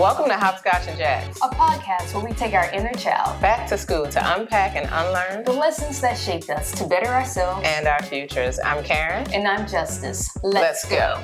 Welcome to Hopscotch-N-Jacks, a podcast where we take our inner child back to school to unpack and unlearn the lessons that shaped us to better ourselves and our futures. I'm Karen. And I'm Justice. Let's go.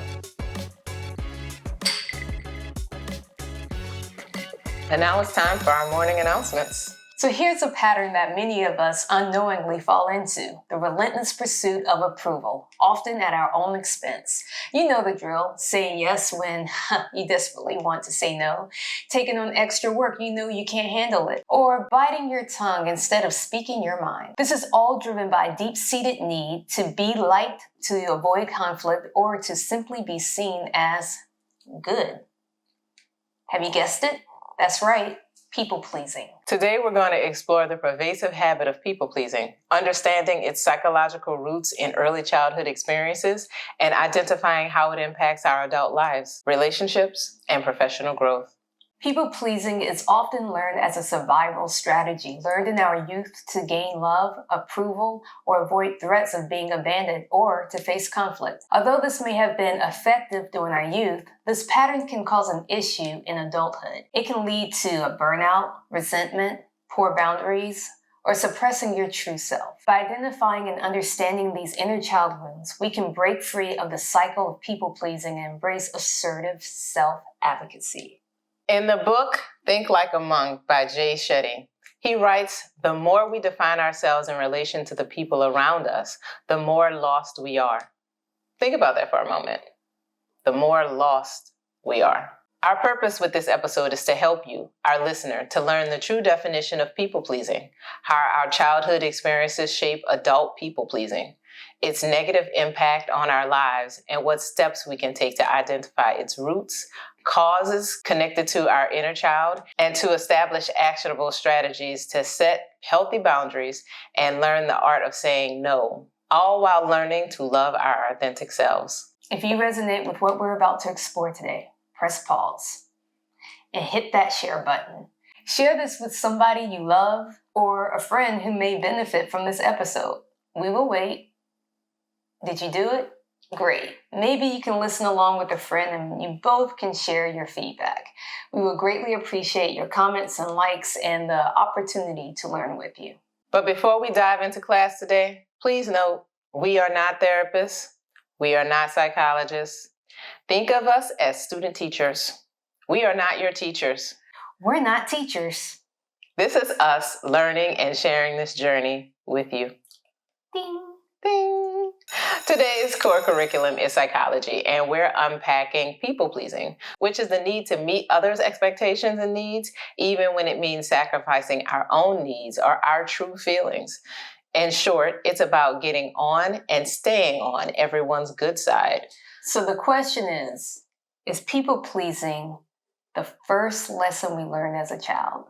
And now it's time for our morning announcements. So here's a pattern that many of us unknowingly fall into: the relentless pursuit of approval, often at our own expense. You know the drill: saying yes when you desperately want to say no, taking on extra work you know you can't handle it, or biting your tongue instead of speaking your mind. This is all driven by a deep-seated need to be liked, to avoid conflict, or to simply be seen as good. Have you guessed it? That's right. People-pleasing. Today, we're going to explore the pervasive habit of people-pleasing, understanding its psychological roots in early childhood experiences, and identifying how it impacts our adult lives, relationships, and professional growth. People-pleasing is often learned as a survival strategy, learned in our youth to gain love, approval, or avoid threats of being abandoned or to face conflict. Although this may have been effective during our youth, this pattern can cause an issue in adulthood. It can lead to a burnout, resentment, poor boundaries, or suppressing your true self. By identifying and understanding these inner child wounds, we can break free of the cycle of people-pleasing and embrace assertive self-advocacy. In the book, Think Like a Monk by Jay Shetty, he writes, "The more we define ourselves in relation to the people around us, the more lost we are." Think about that for a moment. The more lost we are. Our purpose with this episode is to help you, our listener, to learn the true definition of people-pleasing, how our childhood experiences shape adult people-pleasing, its negative impact on our lives, and what steps we can take to identify its roots, causes connected to our inner child, and to establish actionable strategies to set healthy boundaries and learn the art of saying no, all while learning to love our authentic selves. If you resonate with what we're about to explore today, press pause and hit that share button. Share this with somebody you love or a friend who may benefit from this episode. We will wait. Did you do it? Great. Maybe you can listen along with a friend and you both can share your feedback. We will greatly appreciate your comments and likes and the opportunity to learn with you. But before we dive into class today, please note, we are not therapists. We are not psychologists. Think of us as student teachers. We are not your teachers. We're not teachers. This is us learning and sharing this journey with you. Ding. Ding. Today's core curriculum is psychology, and we're unpacking people-pleasing, which is the need to meet others' expectations and needs, even when it means sacrificing our own needs or our true feelings. In short, it's about getting on and staying on everyone's good side. So the question is people-pleasing the first lesson we learn as a child?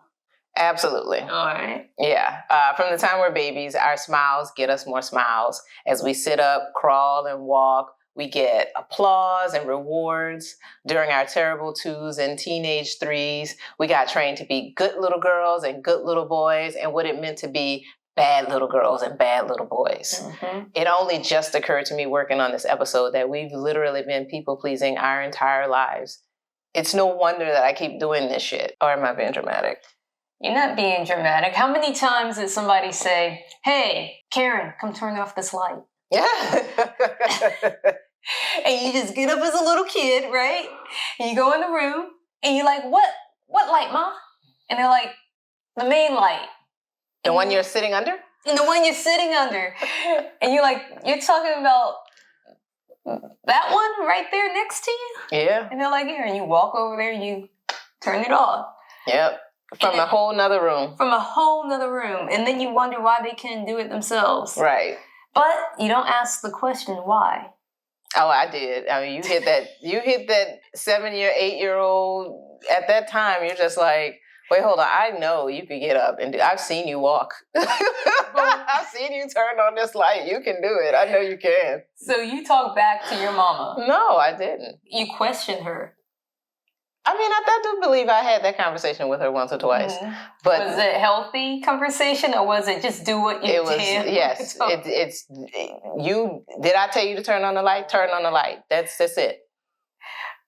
Absolutely. All right. Yeah. From the time we're babies, our smiles get us more smiles. As we sit up, crawl, and walk, we get applause and rewards. During our terrible 2s and teenage 3s, we got trained to be good little girls and good little boys, and what it meant to be bad little girls and bad little boys. Mm-hmm. It only just occurred to me working on this episode that we've literally been people-pleasing our entire lives. It's no wonder that I keep doing this shit. Or am I being dramatic? You're not being dramatic. How many times did somebody say, "Hey, Karen, come turn off this light"? Yeah. And you just get up as a little kid, right? And you go in the room and you're like, What light, Ma? And they're like, "The main light." The one you're sitting under? And the one you're sitting under. And you're like, "You're talking about that one right there next to you?" Yeah. And they're like, "Here." And you walk over there and you turn it off. Yep. From a whole nother room. From a whole nother room. And then you wonder why they couldn't do it themselves. Right. But you don't ask the question, why? Oh, I did. I mean, you hit that 7-year, 8-year-old at that time. You're just like, wait, hold on. I know you could get up and do. I've seen you walk. I've seen you turn on this light. You can do it. I know you can. So you talk back to your mama. No, I didn't. You question her. I mean, I do believe I had that conversation with her once or twice. Mm-hmm. But was it healthy conversation, or was it just do what you did? It was, yes. It's you. Did I tell you to turn on the light? Turn on the light. That's it.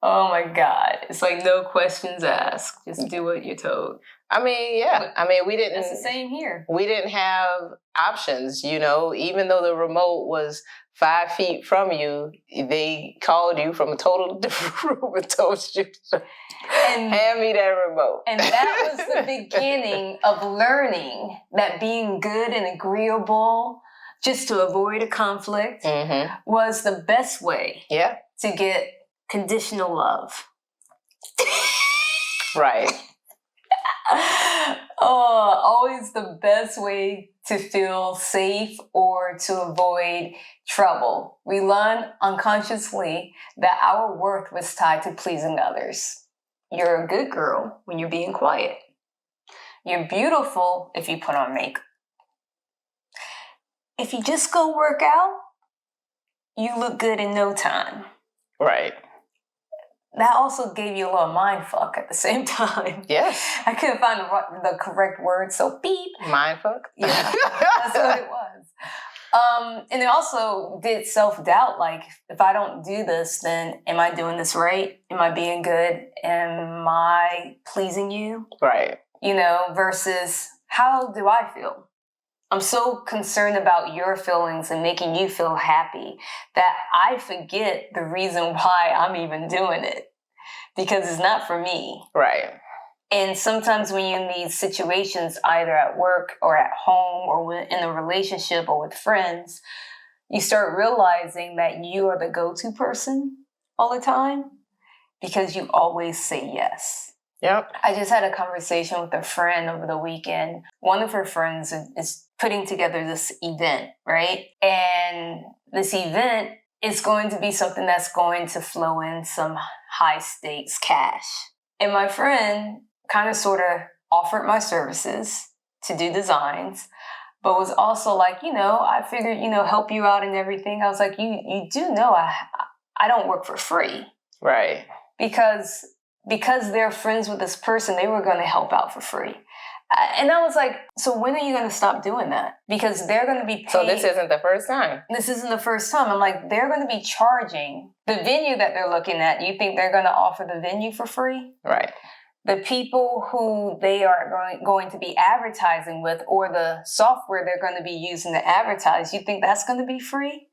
Oh my God. It's like no questions asked. Just do what you're told. I mean, yeah. I mean, we didn't. It's the same here. We didn't have options, you know, even though the remote was 5 feet from you, they called you from a total different room and told you to hand me that remote. And that was the beginning of learning that being good and agreeable, just to avoid a conflict, was the best way to get conditional love. Right. Oh, always the best way to feel safe or to avoid trouble. We learn unconsciously that our worth was tied to pleasing others. You're a good girl when you're being quiet. You're beautiful if you put on makeup. If you just go work out, you look good in no time. Right. That also gave you a little mind fuck at the same time. Yes. I couldn't find the correct word, so beep. Mind fuck? Yeah, that's what it was. And it also did self-doubt, like, if I don't do this, then am I doing this right? Am I being good? Am I pleasing you? Right. You know, versus how do I feel? I'm so concerned about your feelings and making you feel happy that I forget the reason why I'm even doing it, because it's not for me. Right. And sometimes when you're in these situations, either at work or at home or in a relationship or with friends, you start realizing that you are the go-to person all the time because you always say yes. Yep. I just had a conversation with a friend over the weekend. One of her friends is putting together this event, right? And this event is going to be something that's going to flow in some high stakes cash. And my friend kind of sort of offered my services to do designs, but was also like, you know, I figured, you know, help you out and everything. I was like, you do know I don't work for free. Right. Because they're friends with this person, they were going to help out for free. And I was like, so when are you going to stop doing that? Because they're going to be paid. So this isn't the first time? This isn't the first time. I'm like, they're going to be charging the venue that they're looking at. You think they're going to offer the venue for free? Right. The people who they are going to be advertising with, or the software they're going to be using to advertise, you think that's going to be free?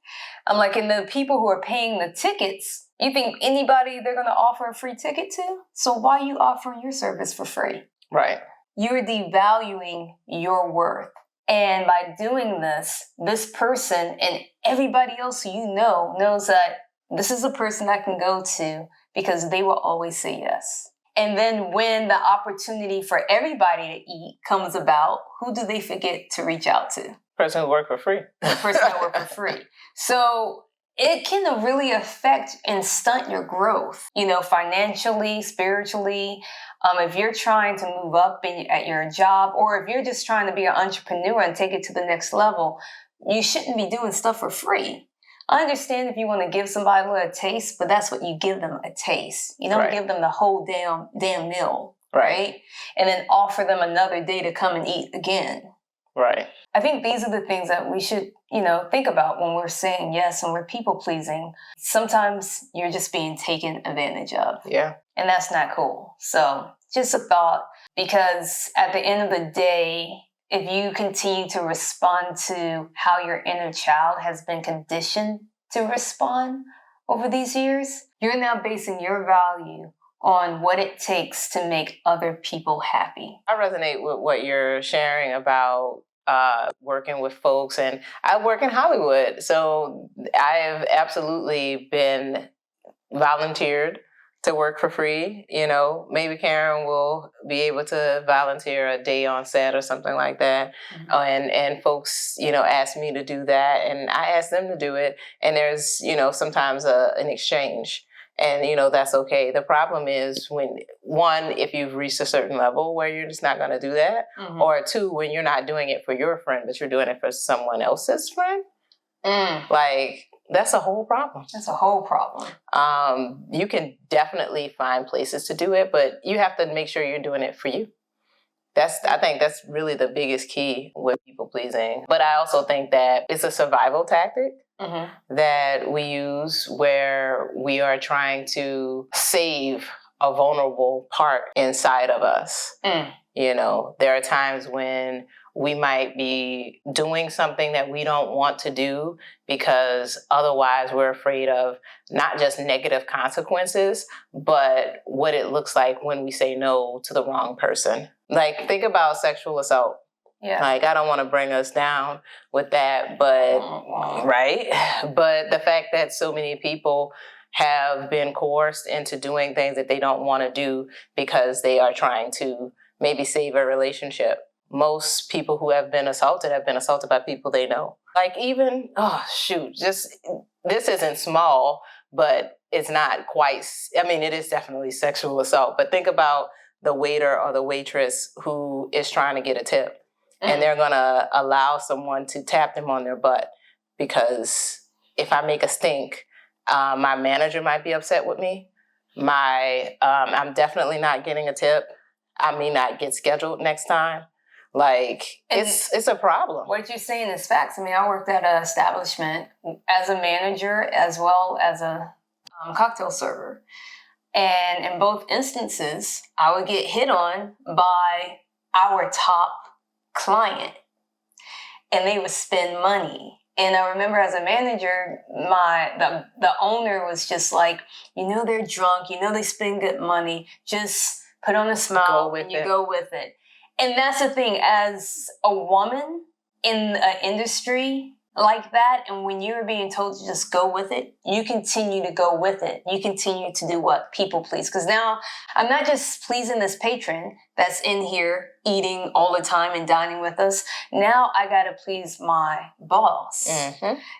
I'm like, and the people who are paying the tickets, you think anybody they're going to offer a free ticket to? So why are you offering your service for free? Right. You're devaluing your worth. And by doing this, this person and everybody else you know knows that this is a person I can go to because they will always say yes. And then when the opportunity for everybody to eat comes about, who do they forget to reach out to? Person who work for free. The person that work for free. So it can really affect and stunt your growth, you know, financially, spiritually. If you're trying to move up at your job, or if you're just trying to be an entrepreneur and take it to the next level, you shouldn't be doing stuff for free. I understand if you want to give somebody a little taste, but that's what you give them, a taste. You don't give them the whole damn meal, right? And then offer them another day to come and eat again. Right. I think these are the things that we should, you know, think about when we're saying yes and we're people pleasing. Sometimes you're just being taken advantage of. Yeah. And that's not cool. So just a thought, because at the end of the day, if you continue to respond to how your inner child has been conditioned to respond over these years, you're now basing your value on what it takes to make other people happy. I resonate with what you're sharing about working with folks, and I work in Hollywood, so I've absolutely been volunteered to work for free. You know, maybe Karen will be able to volunteer a day on set or something like that. And folks, you know, ask me to do that, and I ask them to do it. And there's, you know, sometimes an exchange. And, you know, that's okay. The problem is when, one, if you've reached a certain level where you're just not going to do that, or two, when you're not doing it for your friend, but you're doing it for someone else's friend. Like, that's a whole problem. That's a whole problem. You can definitely find places to do it, but you have to make sure you're doing it for you. I think that's really the biggest key with people pleasing. But I also think that it's a survival tactic. that we use where we are trying to save a vulnerable part inside of us. You know, there are times when we might be doing something that we don't want to do because otherwise we're afraid of not just negative consequences, but what it looks like when we say no to the wrong person. Like, think about sexual assault. Yeah. Like, I don't want to bring us down with that, but, right? But the fact that so many people have been coerced into doing things that they don't want to do because they are trying to maybe save a relationship. Most people who have been assaulted by people they know. Like, even, just, this isn't small, but it's not quite, I mean, it is definitely sexual assault. But think about the waiter or the waitress who is trying to get a tip. And they're going to allow someone to tap them on their butt because if I make a stink, my manager might be upset with me. I'm definitely not getting a tip. I may not get scheduled next time. Like, it's a problem. What you're saying is facts. I mean, I worked at an establishment as a manager as well as a cocktail server. And in both instances, I would get hit on by our top client, and they would spend money. And I remember as a manager, the owner was just like, you know, they're drunk, you know, they spend good money, just put on a smile and you go with it. And that's the thing, as a woman in an industry like that, and when you're being told to just go with it, you continue to go with it. You continue to do what? People please. Because now I'm not just pleasing this patron that's in here eating all the time and dining with us. Now I got to please my boss,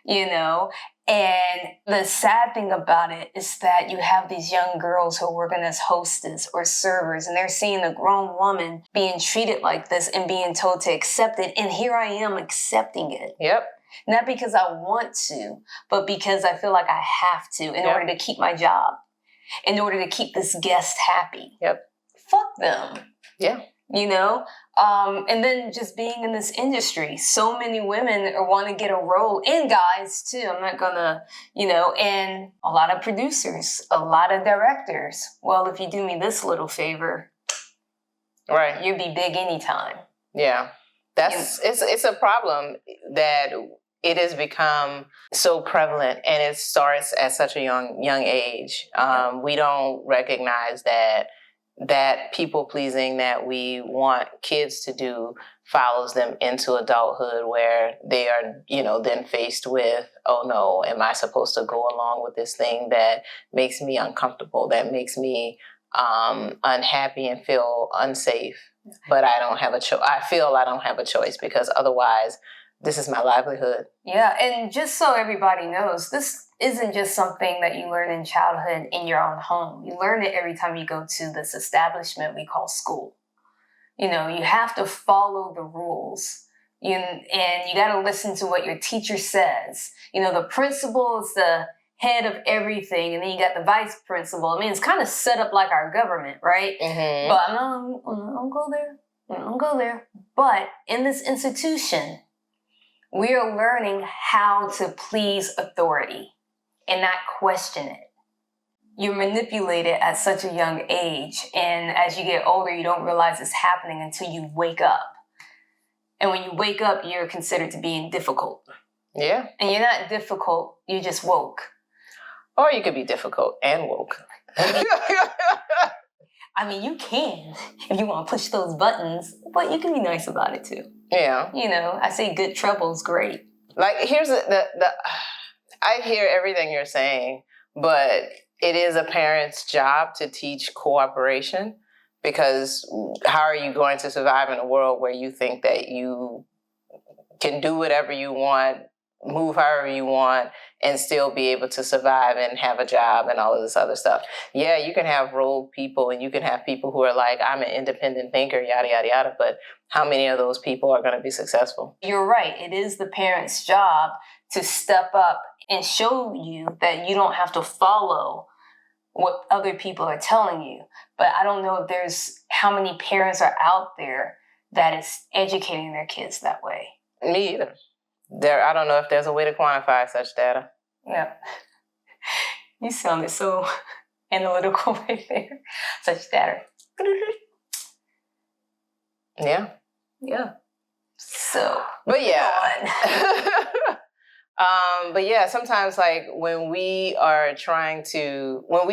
you know? And the sad thing about it is that you have these young girls who are working as hostess or servers, and they're seeing a grown woman being treated like this and being told to accept it. And here I am accepting it. Yep. Not because I want to, but because I feel like I have to in order to keep my job, in order to keep this guest happy. Yep. Fuck them. Yeah. You know? And then just being in this industry, so many women want to get a role, and guys too. I'm not gonna, you know, and a lot of producers, a lot of directors. Well, if you do me this little favor, right, you'll be big anytime. Yeah. It's a problem that it has become so prevalent, and it starts at such a young age. We don't recognize that people pleasing that we want kids to do follows them into adulthood, where they are, you know, then faced with, oh no, am I supposed to go along with this thing that makes me uncomfortable, that makes me unhappy and feel unsafe? But I don't have a choice. I feel I don't have a choice because otherwise this is my livelihood. Yeah, and just so everybody knows, this isn't just something that you learn in childhood in your own home. You learn it every time you go to this establishment we call school. You know, you have to follow the rules. And you got to listen to what your teacher says. You know, the principal is the head of everything, and then you got the vice principal. I mean, it's kind of set up like our government, right? But I don't go there. I don't go there. But in this institution, we are learning how to please authority and not question it. You're manipulated at such a young age, and as you get older, you don't realize it's happening until you wake up. And when you wake up, you're considered to being difficult. Yeah. And you're not difficult, you're just woke. Or you could be difficult and woke. I mean, you can if you want to push those buttons, but you can be nice about it too. Yeah. You know, I say good trouble's great. Like, here's I hear everything you're saying, but it is a parent's job to teach cooperation, because how are you going to survive in a world where you think that you can do whatever you want, move however you want, and still be able to survive and have a job and all of this other stuff? Yeah, you can have rogue people, and you can have people who are like, I'm an independent thinker, yada, yada, yada, but how many of those people are going to be successful? You're right. It is the parent's job to step up and show you that you don't have to follow what other people are telling you. But I don't know if there's how many parents are out there that is educating their kids that way. Me either. I don't know if there's a way to quantify such data. Yeah. You sounded so analytical right there. Such data. Yeah. Yeah. So, but yeah. on. But yeah, sometimes like when we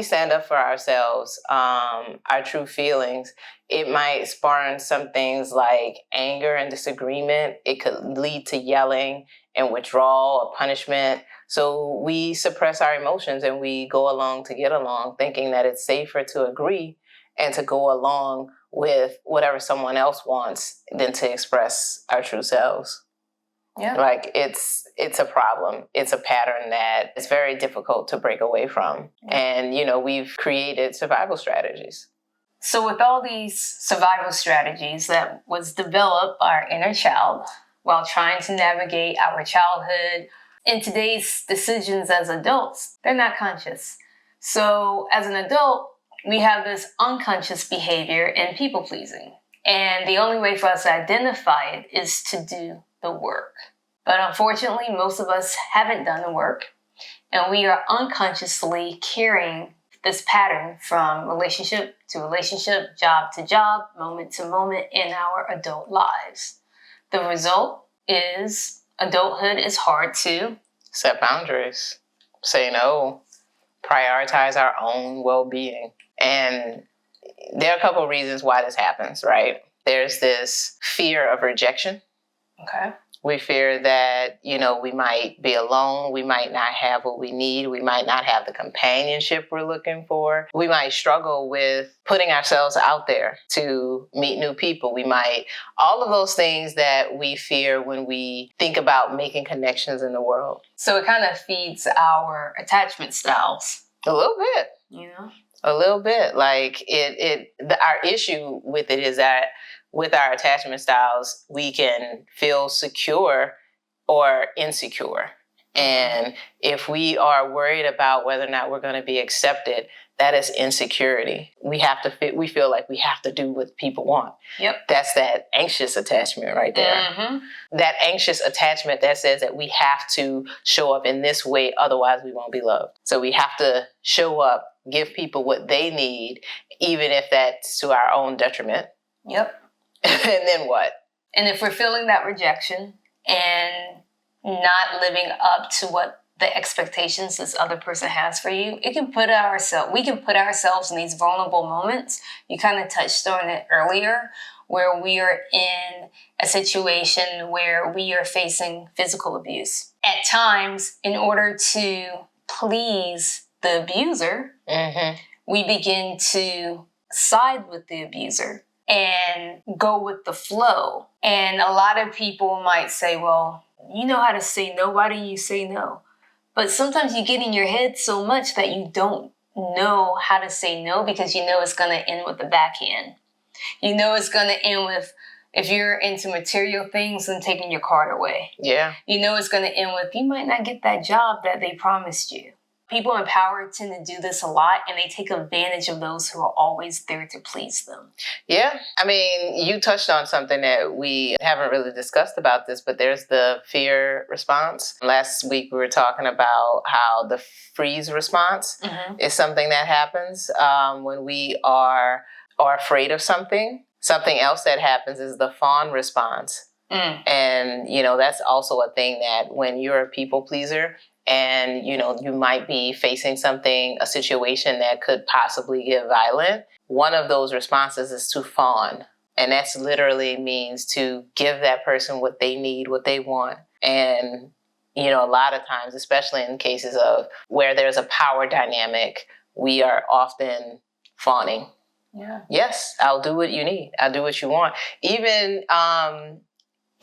stand up for ourselves, our true feelings, it might spawn some things like anger and disagreement. It could lead to yelling and withdrawal or punishment. So we suppress our emotions and we go along to get along, thinking that it's safer to agree and to go along with whatever someone else wants than to express our true selves. Yeah. Like it's a problem. It's a pattern that it's very difficult to break away from. Yeah. And, we've created survival strategies. So with all these survival strategies that was developed by our inner child while trying to navigate our childhood, in today's decisions as adults, they're not conscious. So as an adult, we have this unconscious behavior in people pleasing. And the only way for us to identify it is to do the work. But unfortunately, most of us haven't done the work, and we are unconsciously carrying this pattern from relationship to relationship, job to job, moment to moment in our adult lives. The result is adulthood is hard to set boundaries, say no, prioritize our own well-being. And there are a couple of reasons why this happens, right? There's this fear of rejection. Okay. We fear that, we might be alone. We might not have what we need. We might not have the companionship we're looking for. We might struggle with putting ourselves out there to meet new people. All of those things that we fear when we think about making connections in the world. So it kind of feeds our attachment styles. A little bit. Yeah. A little bit. Like our issue with it is that with our attachment styles, we can feel secure or insecure. And if we are worried about whether or not we're going to be accepted, that is insecurity. We feel like we have to do what people want. Yep. That's that anxious attachment right there. Mm-hmm. That anxious attachment that says that we have to show up in this way, otherwise we won't be loved. So we have to show up, give people what they need, even if that's to our own detriment. Yep. And then what? And if we're feeling that rejection and not living up to what the expectations this other person has for you, we can put ourselves in these vulnerable moments. You kind of touched on it earlier, where we are in a situation where we are facing physical abuse. At times, in order to please the abuser, we begin to side with the abuser and go with the flow. And a lot of people might say, well, you know how to say no, why do you say no? But sometimes you get in your head so much that you don't know how to say no, because you know it's going to end with the backhand. You know it's going to end with, if you're into material things, then taking your card away. Yeah. You know it's going to end with, you might not get that job that they promised you. People in power tend to do this a lot, and they take advantage of those who are always there to please them. Yeah. I mean, you touched on something that we haven't really discussed about this, but there's the fear response. Last week, we were talking about how the freeze response is something that happens when we are afraid of something. Something else that happens is the fawn response. And, that's also a thing that when you're a people pleaser, and, you might be facing a situation that could possibly get violent. One of those responses is to fawn. And that's literally means to give that person what they need, what they want. And, a lot of times, especially in cases of where there's a power dynamic, we are often fawning. Yeah. Yes, I'll do what you need. I'll do what you want.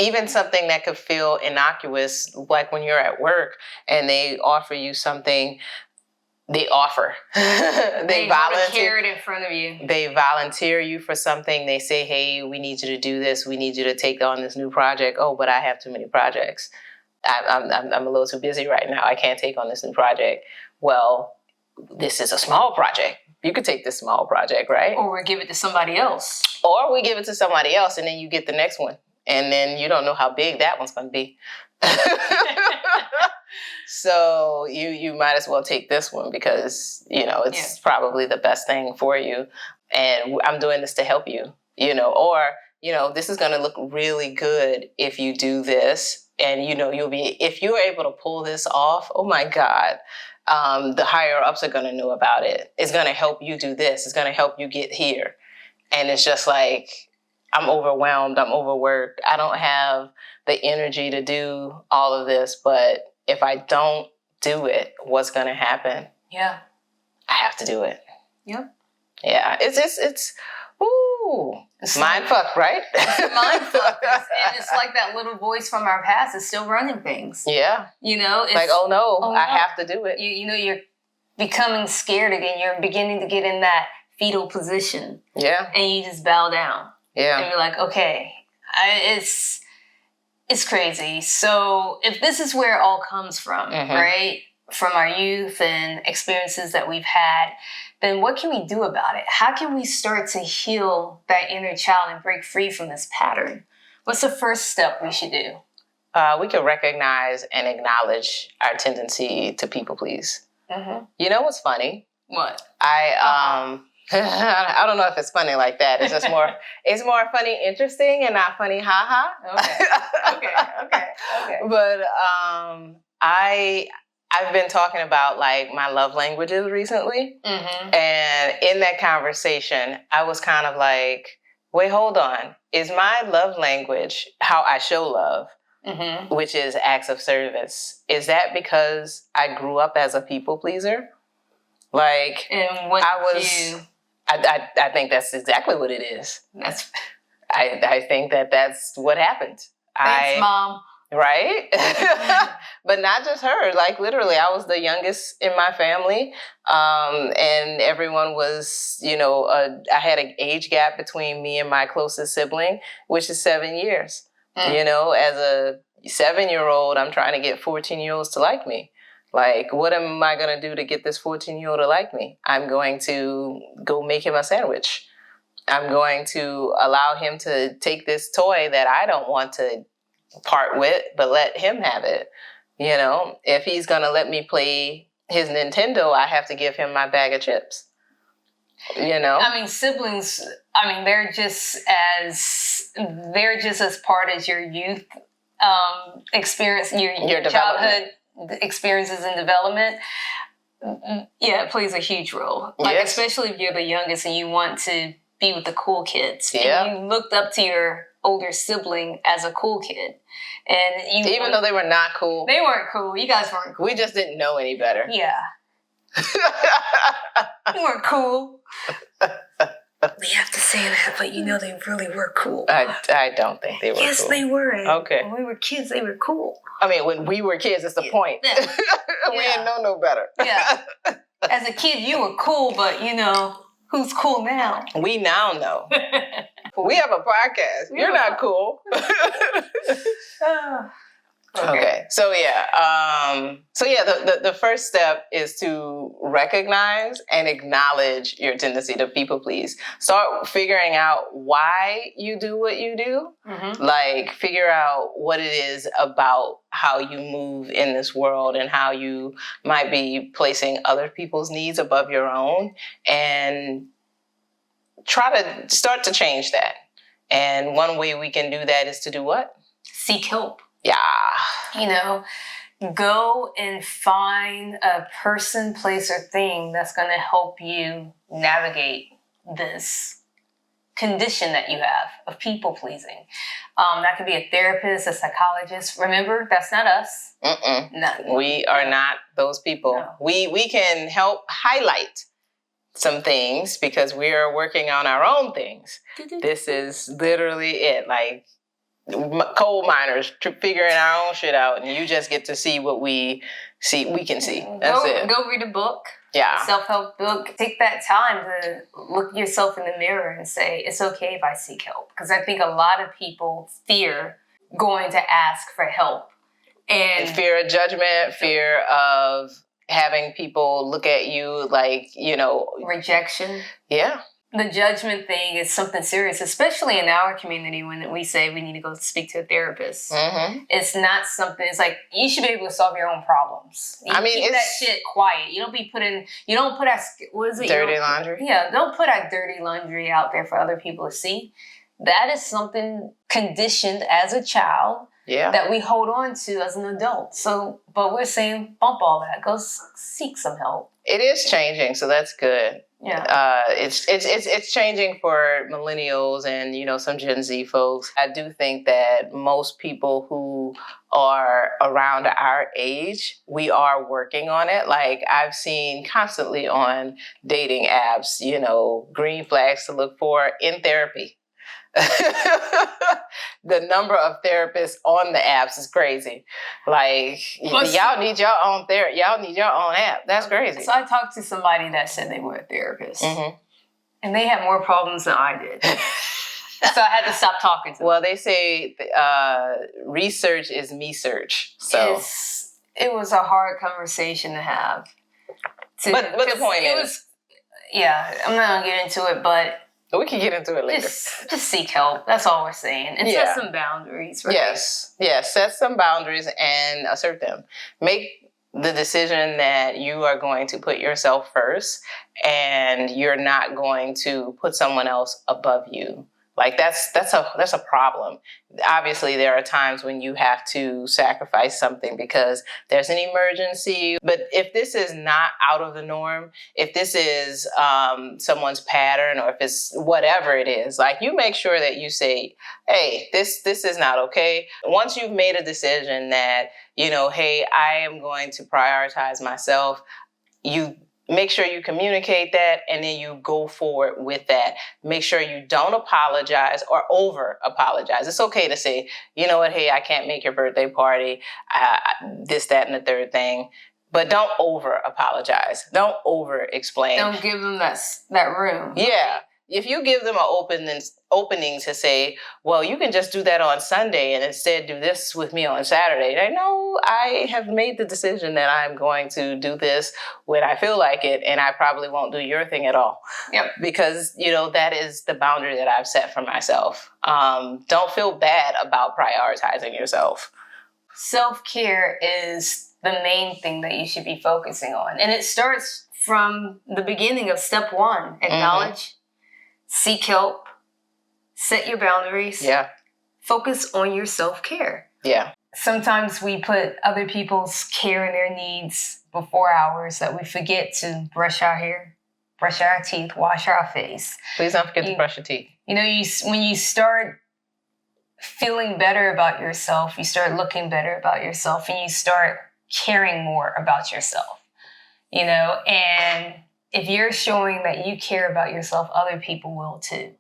Even something that could feel innocuous, like when you're at work and they offer you something, they volunteer. Put a carrot in front of you. They volunteer you for something. They say, hey, we need you to do this. We need you to take on this new project. Oh, but I have too many projects. I'm a little too busy right now. I can't take on this new project. Well, this is a small project. You could take this small project, right? Or we give it to somebody else. And then you get the next one. And then you don't know how big that one's going to be. So you might as well take this one because, it's probably the best thing for you. And I'm doing this to help you, or, this is going to look really good if you do this. And, if you're able to pull this off, oh my God, the higher ups are going to know about it. It's going to help you do this. It's going to help you get here. And it's just like, I'm overwhelmed. I'm overworked. I don't have the energy to do all of this. But if I don't do it, what's going to happen? Yeah. I have to do it. Yep. Yeah. It's mind fuck, right? It's mind fuck. And it's like that little voice from our past is still running things. Yeah. It's like, oh no, I have to do it. You're becoming scared again. You're beginning to get in that fetal position. Yeah. And you just bow down. Yeah. And you're like, okay, it's crazy. So if this is where it all comes from, right? From our youth and experiences that we've had, then what can we do about it? How can we start to heal that inner child and break free from this pattern? What's the first step we should do? We can recognize and acknowledge our tendency to people please. You know what's funny? What? I don't know if it's funny like that. It's just more. It's more funny, interesting, and not funny. Ha ha. Okay. But I've been talking about like my love languages recently, and in that conversation, I was kind of like, wait, hold on. Is my love language how I show love, which is acts of service? Is that because I grew up as a people pleaser? Like, and what I think that's exactly what it is. I think that's what happened. Thanks, Mom. Right? But not just her. Like, literally, I was the youngest in my family. And everyone was, I had an age gap between me and my closest sibling, which is 7 years. As a 7-year-old, I'm trying to get 14-year-olds to like me. Like, what am I going to do to get this 14-year-old to like me? I'm going to go make him a sandwich. I'm going to allow him to take this toy that I don't want to part with, but let him have it. If he's going to let me play his Nintendo, I have to give him my bag of chips. I mean, siblings, they're just as part as your youth experience, your childhood experiences and development. Yeah, it plays a huge role. Like, especially if you're the youngest and you want to be with the cool kids. Yeah. And you looked up to your older sibling as a cool kid. And even though they were not cool. They weren't cool. You guys weren't cool. We just didn't know any better. Yeah. You weren't cool. We have to say that, but they really were cool. I don't think they were cool. Yes, they were. Okay. When we were kids, they were cool. I mean, when we were kids, it's the point. Yeah. We didn't know no better. Yeah. As a kid, you were cool, but who's cool now? We now know. We have a podcast. You're not cool. Okay. So the first step is to recognize and acknowledge your tendency to people please. Start figuring out why you do what you do. Like, figure out what it is about how you move in this world and how you might be placing other people's needs above your own, and try to start to change that. And one way we can do that is to do what? Seek help. Yeah. Go and find a person, place, or thing that's going to help you navigate this condition that you have of people pleasing. That could be a therapist, a psychologist. Remember, that's not us. No. We are not those people. No. We can help highlight some things because we are working on our own things. This is literally it. Like, coal miners figuring our own shit out, and you just get to see what we can see. That's it. Go read a book. Yeah. Self-help book. Take that time to look yourself in the mirror and say, it's okay if I seek help. Because I think a lot of people fear going to ask for help. And fear of judgment, fear of having people look at you like, rejection. Yeah. the judgment thing is something serious, especially in our community when we say we need to go speak to a therapist. Mm-hmm. It's not something, it's like you should be able to solve your own problems. You keep that shit quiet. You don't put that, what is it? Dirty laundry. Yeah, don't put that dirty laundry out there for other people to see. That is something conditioned as a child that we hold on to as an adult. So, but we're saying bump all that. Go seek some help. It is changing, so that's good. Yeah. It's changing for millennials and, you know, some Gen Z folks. I do think that most people who are around our age, we are working on it. Like I've seen constantly on dating apps, you know, green flags to look for in therapy. The number of therapists on the apps is crazy. Like y'all need your own therapy. Y'all need your own app. That's crazy. So I talked to somebody that said they were a therapist, mm-hmm. and they had more problems than I did. So I had to stop talking to them. Well, they say research is me search. So it was a hard conversation to have. But the point is, I'm not gonna get into it, but. We can get into it later. Just seek help. That's all we're saying. And set some boundaries, right? Yes. Set some boundaries and assert them. Make the decision that you are going to put yourself first and you're not going to put someone else above you. Like that's a problem. Obviously, there are times when you have to sacrifice something because there's an emergency. But if this is not out of the norm, if this is someone's pattern, or if it's whatever it is, like you make sure that you say, hey, this is not okay. Once you've made a decision that, you know, hey, I am going to prioritize myself, you make sure you communicate that and then you go forward with that. Make sure you don't apologize or over apologize. It's okay to say, you know what, hey, I can't make your birthday party, this, that, and the third thing. But don't over apologize. Don't over explain. Don't give them that room. Yeah. If you give them an opening to say, well, you can just do that on Sunday and instead do this with me on Saturday. They know I have made the decision that I'm going to do this when I feel like it, and I probably won't do your thing at all. Yep. Because, you know, that is the boundary that I've set for myself. Don't feel bad about prioritizing yourself. Self-care is the main thing that you should be focusing on. And it starts from the beginning of step one. Acknowledge, seek help, set your boundaries. Yeah. Focus on your self-care. Yeah. Sometimes we put other people's care and their needs before ours, that we forget to brush our hair, brush our teeth, wash our face. Please don't forget to brush your teeth. You know, when you start feeling better about yourself, you start looking better about yourself, and you start caring more about yourself, you know, and if you're showing that you care about yourself, other people will too.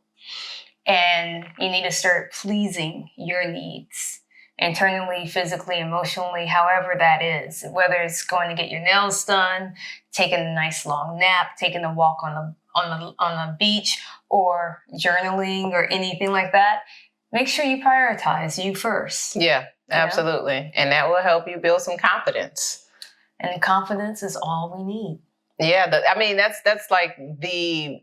And you need to start pleasing your needs internally, physically, emotionally, however that is. Whether it's going to get your nails done, taking a nice long nap, taking a walk on the beach, or journaling or anything like that. Make sure you prioritize you first. Yeah, absolutely. You know? And that will help you build some confidence. And confidence is all we need. Yeah, that's like the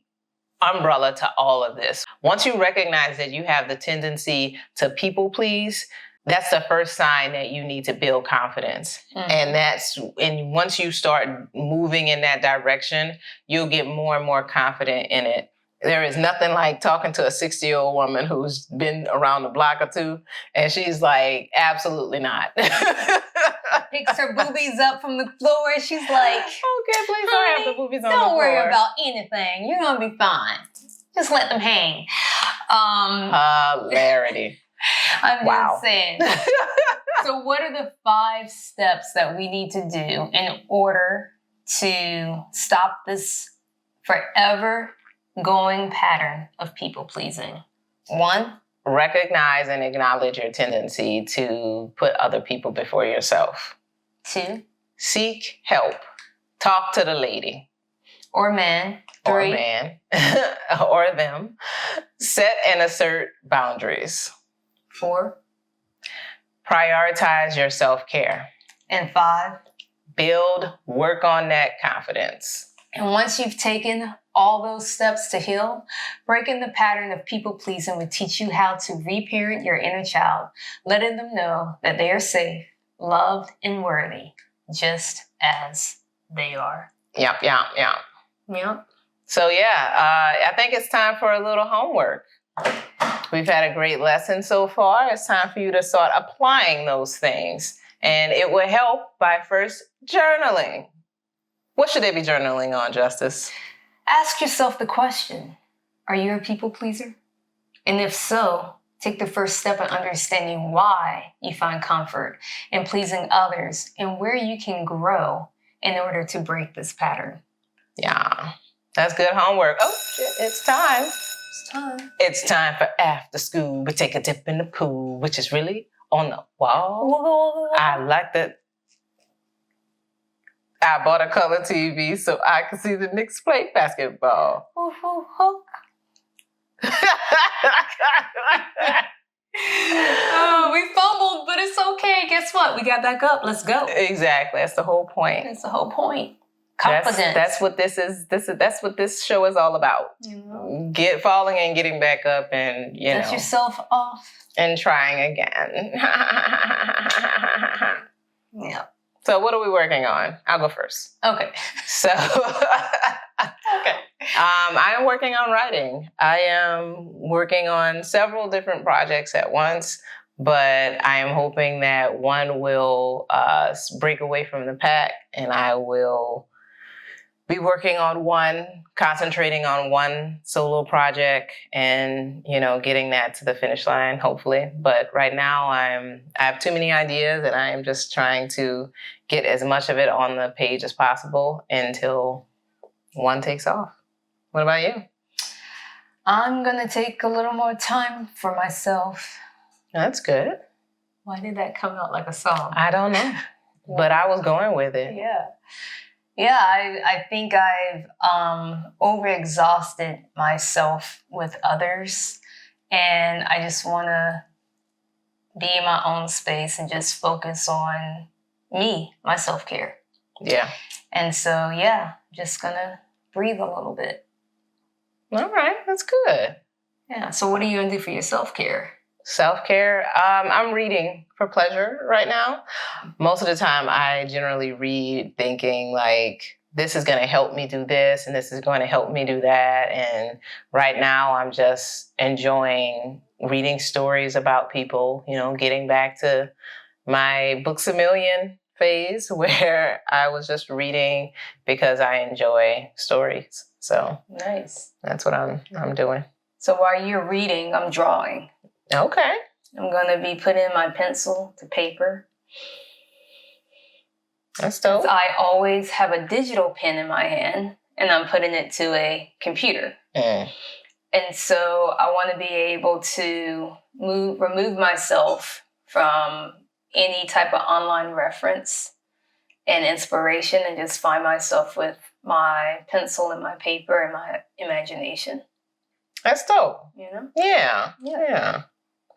umbrella to all of this. Once you recognize that you have the tendency to people please, that's the first sign that you need to build confidence. Mm-hmm. And once you start moving in that direction, you'll get more and more confident in it. There is nothing like talking to a 60-year-old woman who's been around the block or two, and she's like, absolutely not. Picks her boobies up from the floor, and she's like, okay, please don't have the boobies on the floor. Don't worry about anything. You're going to be fine. Just let them hang. Hilarity. I'm just saying. So what are the 5 steps that we need to do in order to stop this forever going pattern of people pleasing? 1, recognize and acknowledge your tendency to put other people before yourself. 2, seek help. Talk to the lady. Or man. 3, or man. Or them. Set and assert boundaries. 4, prioritize your self-care. And 5, work on that confidence. And once you've taken all those steps to heal, breaking the pattern of people-pleasing will teach you how to reparent your inner child, letting them know that they are safe, loved, and worthy, just as they are. Yep. Yep. So I think it's time for a little homework. We've had a great lesson so far. It's time for you to start applying those things. And it will help by first journaling. What should they be journaling on, Justice? Ask yourself the question, are you a people pleaser? And if so, take the first step in understanding why you find comfort in pleasing others and where you can grow in order to break this pattern. Yeah, that's good homework. Oh, shit, it's time. It's time. It's time for after school. We take a dip in the pool, which is really on the wall. I like that. I bought a color TV so I could see the Knicks play basketball. Oh, we fumbled, but it's okay. Guess what? We got back up. Let's go. Exactly. That's the whole point. That's the whole point. Confidence. That's what this is. That's what this show is all about. Falling and getting back up, and dust yourself off and trying again. Yeah. So what are we working on? I'll go first. Okay. So I am working on writing. I am working on several different projects at once, but I am hoping that one will break away from the pack, and I will be working on one, concentrating on one solo project and, getting that to the finish line, hopefully. But right now I have too many ideas, and I am just trying to get as much of it on the page as possible until one takes off. What about you? I'm going to take a little more time for myself. That's good. Why did that come out like a song? I don't know, but I was going with it. Yeah, I think I've overexhausted myself with others, and I just want to be in my own space and just focus on me, my self-care. Yeah. And so, just gonna breathe a little bit. All right, that's good. Yeah, so what are you gonna do for your self-care? Self-care, I'm reading for pleasure right now. Most of the time, I generally read thinking like, this is going to help me do this, and this is going to help me do that. And right now, I'm just enjoying reading stories about people, getting back to my Books a Million phase where I was just reading because I enjoy stories. So nice. That's what I'm doing. So while you're reading, I'm drawing. Okay. I'm going to be putting my pencil to paper. That's dope. I always have a digital pen in my hand, and I'm putting it to a computer. And so I want to be able to remove myself from any type of online reference and inspiration and just find myself with my pencil and my paper and my imagination. That's dope. Yeah.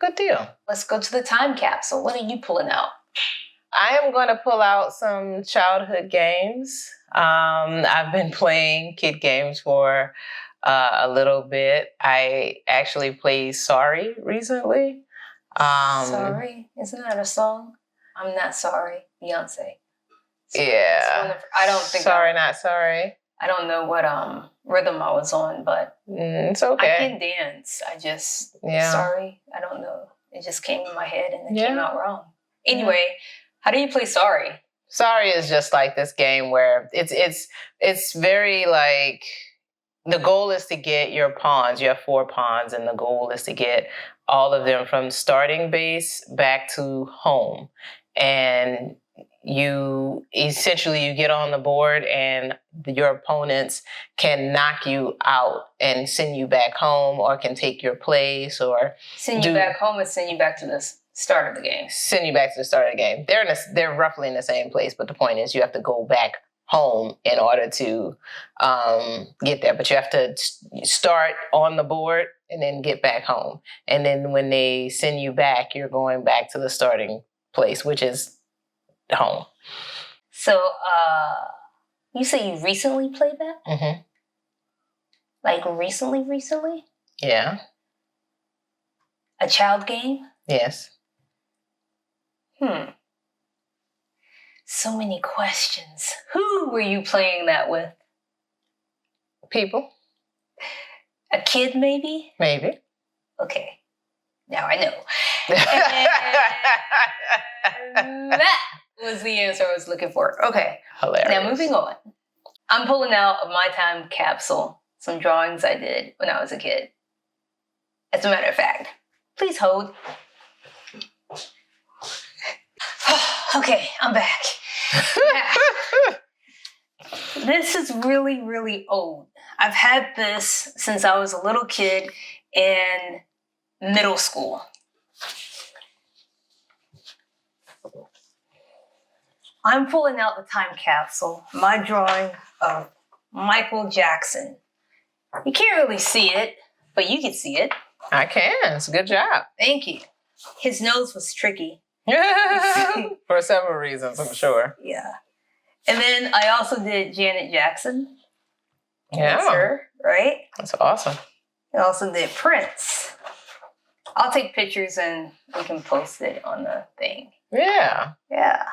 Good deal. Let's go to the time capsule. What are you pulling out? I am going to pull out some childhood games. I've been playing kid games for a little bit. I actually played Sorry recently. Sorry? Isn't that a song? I'm Not Sorry, Beyonce. Yeah. I don't think Sorry, Not Sorry. I don't know what rhythm I was on, but it's okay. I can dance. Sorry, I don't know. It just came in my head and it came out wrong. Anyway, how do you play Sorry? Sorry is just like this game where it's very like, the goal is to get your pawns. You have 4 pawns, and the goal is to get all of them from starting base back to home. And you get on the board, and your opponents can knock you out and send you back home, or can take your place, or send you back home and send you back to the start of the game. Send you back to the start of the game. They're roughly in the same place, but the point is you have to go back home in order to get there. But you have to start on the board and then get back home. And then when they send you back, you're going back to the starting place, which is home. So you say you recently played that? Mm-hmm. Like recently? Yeah. A child game? Yes. So many questions. Who were you playing that with? People. A kid, maybe? Maybe. Okay. Now I know. And that was the answer I was looking for. Okay. Hilarious. Now moving on. I'm pulling out of my time capsule some drawings I did when I was a kid. As a matter of fact, please hold. Okay, I'm back. This is really, really old. I've had this since I was a little kid in middle school. I'm pulling out the time capsule, my drawing of Michael Jackson. You can't really see it, but you can see it. I can. It's a good job. Thank you. His nose was tricky. For several reasons, I'm sure. Yeah. And then I also did Janet Jackson. Yeah. That's her, right? That's awesome. I also did Prince. I'll take pictures and we can post it on the thing. Yeah. Yeah.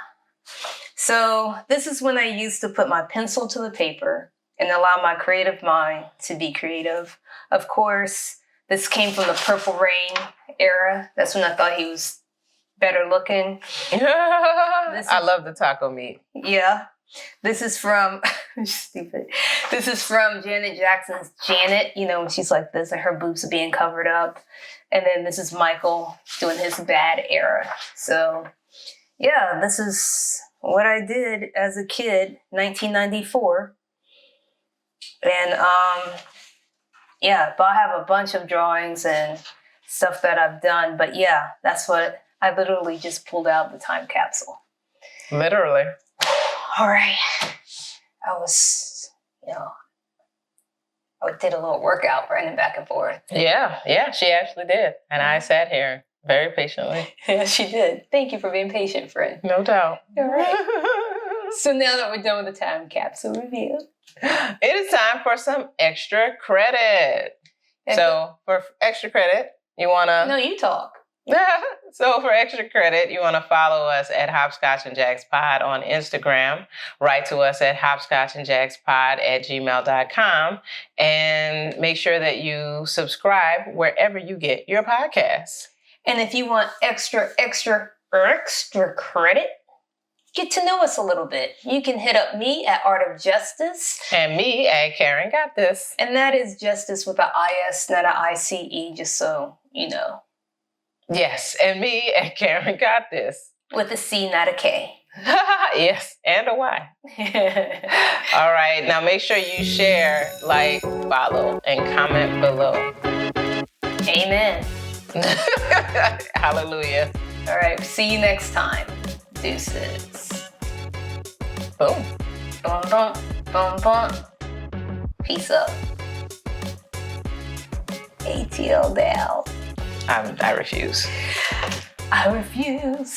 So this is when I used to put my pencil to the paper and allow my creative mind to be creative. Of course, this came from the Purple Rain era. That's when I thought he was better looking. I love the taco meat. Yeah. This is from, stupid. This is from Janet Jackson's Janet, when she's like this and her boobs are being covered up. And then this is Michael doing his bad era. So, yeah, this is what I did as a kid, 1994. And, but I have a bunch of drawings and stuff that I've done. But yeah, that's what I literally just pulled out the time capsule. Literally. All right. I was, I did a little workout running back and forth. Yeah, she actually did. And I sat here very patiently. Yeah, she did. Thank you for being patient, friend. No doubt. All right. So now that we're done with the time capsule review, it is time for some extra credit. So for extra credit, you want to... No, you talk. So for extra credit, you want to follow us at Hopscotch-N-Jacks Pod on Instagram. Write to us at hopscotchnjackspod@gmail.com. And make sure that you subscribe wherever you get your podcasts. And if you want extra credit, get to know us a little bit. You can hit up me at Art of Justice. And me at Karen Got This. And that is justice with an IS, not an ICE, just so you know. Yes, and me at Karen Got This. With a C, not a K. Yes, and a Y. All right, now make sure you share, like, follow, and comment below. Amen. Hallelujah. All right, see you next time. Deuces. Boom. Boom, boom, boom, boom. Peace up. ATL down. I refuse. I refuse.